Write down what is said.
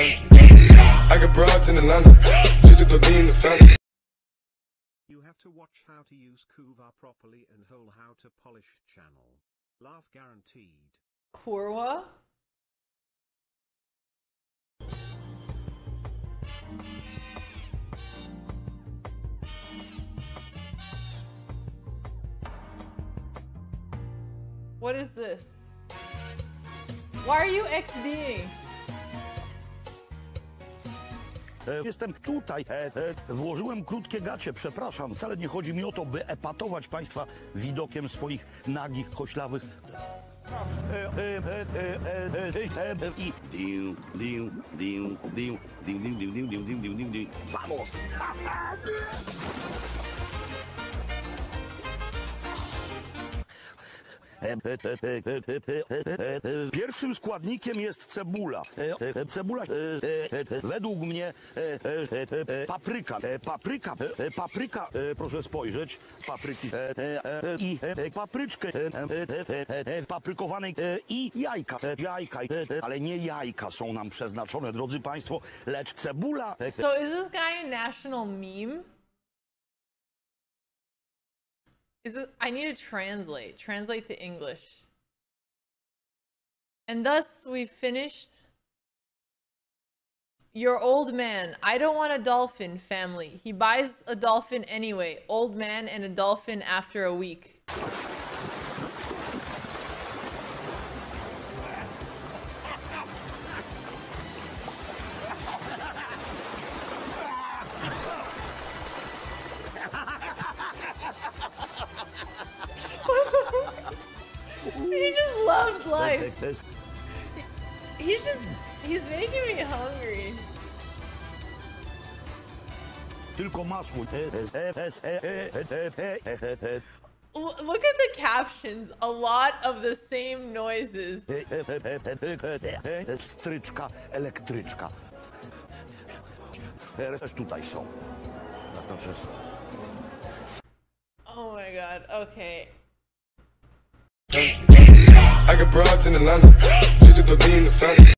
I got broads in Atlanta, just to lean the family. You have to watch how to use Kuva properly and whole how to polish channel. Laugh guaranteed. Kurwa? What is this? Why are you XDing? Jestem tutaj, włożyłem krótkie gacie, przepraszam, wcale nie chodzi mi o to, by epatować państwa widokiem swoich nagich, koślawych... Vamos! Pierwszym składnikiem jest cebula. Cebula według mnie papryka, proszę spojrzeć, papryki i papryczkę paprykowanej i jajka, ale nie jajka są nam przeznaczone, drodzy państwo, lecz cebula. So is this guy a national meme? I need to translate to English. And thus we've finished. Your old man. I don't want a dolphin, family. He buys a dolphin anyway. Old man and a dolphin after a week. He just loves life. He's making me hungry. Tylko masło. Look at the captions. A lot of the same noises. Stryczka, elektryczka. Też tutaj są. Oh my god, okay. I got broads in Atlanta, just to lean the family.